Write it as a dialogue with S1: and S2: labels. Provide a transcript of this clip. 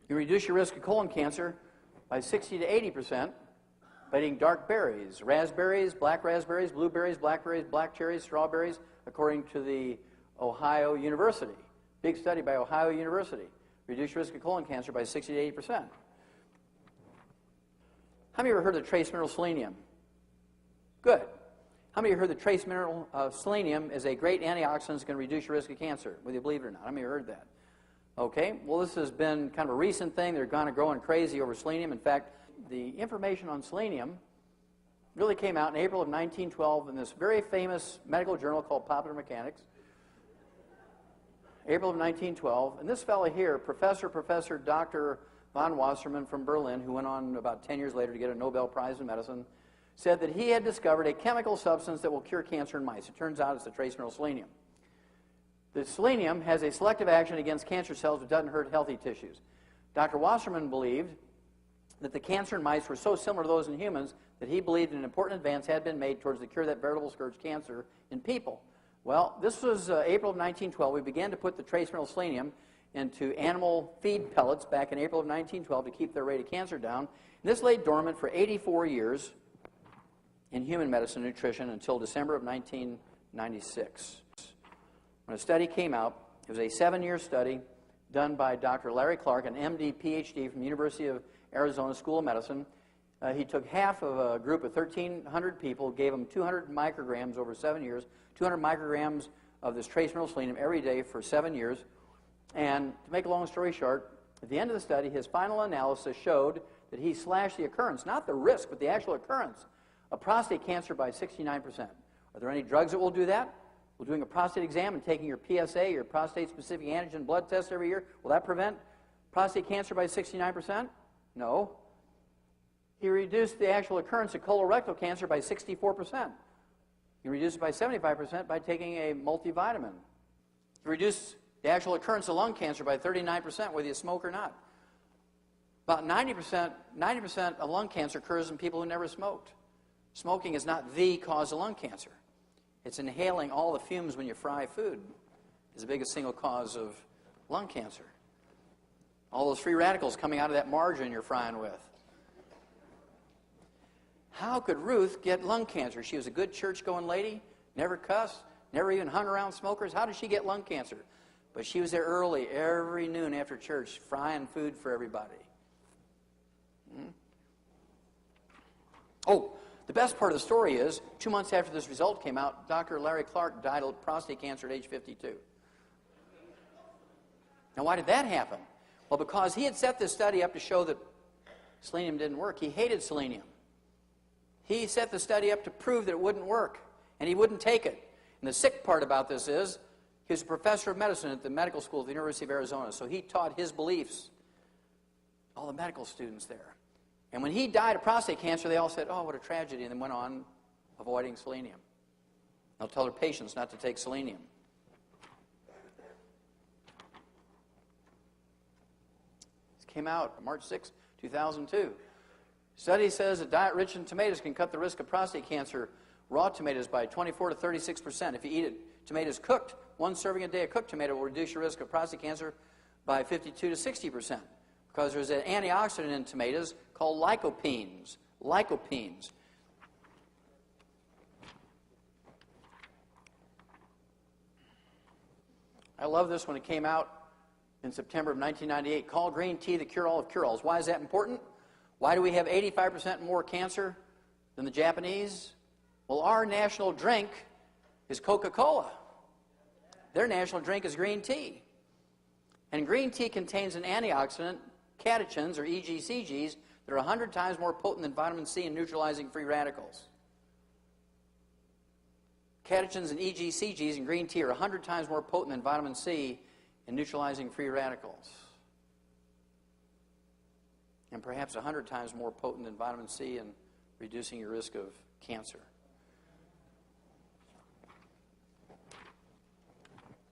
S1: You reduce your risk of colon cancer by 60 to 80% by eating dark berries, raspberries, blueberries, blackberries, black cherries, strawberries, according to the Ohio University. Big study by Ohio University. Reduce your risk of colon cancer by 60 to 80%. How many of you ever heard of the trace mineral selenium? Good. How many of you heard the trace mineral selenium is a great antioxidant that's going to reduce your risk of cancer, whether you believe it or not? How many of you heard that? Okay, well, this has been kind of a recent thing. They're kind of growing crazy over selenium. In fact, the information on selenium really came out in April of 1912 in this very famous medical journal called Popular Mechanics. April of 1912. And this fellow here, Professor Dr. von Wassermann from Berlin, who went on about 10 years later to get a Nobel Prize in medicine, said that he had discovered a chemical substance that will cure cancer in mice. It turns out it's the trace mineral selenium. The selenium has a selective action against cancer cells but doesn't hurt healthy tissues. Dr. Wassermann believed that the cancer in mice were so similar to those in humans that he believed an important advance had been made towards the cure of that veritable scourge cancer in people. Well, this was April of 1912. We began to put the trace mineral selenium into animal feed pellets back in April of 1912 to keep their rate of cancer down. And this lay dormant for 84 years in human medicine and nutrition until December of 1996. When a study came out, it was a 7-year study done by Dr. Larry Clark, an MD, PhD from the University of Arizona School of Medicine. He took half of a group of 1,300 people, gave them 200 micrograms over 7 years, 200 micrograms of this trace mineral selenium every day for 7 years. And to make a long story short, at the end of the study, his final analysis showed that he slashed the occurrence, not the risk, but the actual occurrence of prostate cancer by 69%. Are there any drugs that will do that? Will doing a prostate exam and taking your PSA, your prostate-specific antigen blood test every year, will that prevent prostate cancer by 69%? No. He reduced the actual occurrence of colorectal cancer by 64%. He reduced it by 75% by taking a multivitamin. He reduced the actual occurrence of lung cancer by 39%, whether you smoke or not. About 90% of lung cancer occurs in people who never smoked. Smoking is not the cause of lung cancer. It's inhaling all the fumes when you fry food is the biggest single cause of lung cancer. All those free radicals coming out of that margarine you're frying with. How could Ruth get lung cancer? She was a good church-going lady, never cussed, never even hung around smokers. How did she get lung cancer? But she was there early, every noon after church, frying food for everybody. Oh, the best part of the story is, 2 months after this result came out, Dr. Larry Clark died of prostate cancer at age 52. Now, why did that happen? Well, because he had set this study up to show that selenium didn't work. He hated selenium. He set the study up to prove that it wouldn't work, and he wouldn't take it. And the sick part about this is, he was a professor of medicine at the medical school at the University of Arizona, so he taught his beliefs, all the medical students there. And when he died of prostate cancer, they all said, oh, what a tragedy, and then went on avoiding selenium. They'll tell their patients not to take selenium. This came out March 6, 2002. Study says a diet rich in tomatoes can cut the risk of prostate cancer, raw tomatoes, by 24 to 36%. If you eat tomatoes cooked, 1 serving a day of cooked tomato will reduce your risk of prostate cancer by 52 to 60%. Because there's an antioxidant in tomatoes called lycopenes. Lycopenes. I love this when it came out in September of 1998. Call green tea the cure-all of cure-alls. Why is that important? Why do we have 85% more cancer than the Japanese? Well, our national drink is Coca-Cola. Their national drink is green tea. And green tea contains an antioxidant, catechins, or EGCGs, that are 100 times more potent than vitamin C in neutralizing free radicals. Catechins and EGCGs in green tea are 100 times more potent than vitamin C in neutralizing free radicals. And perhaps 100 times more potent than vitamin C in reducing your risk of cancer.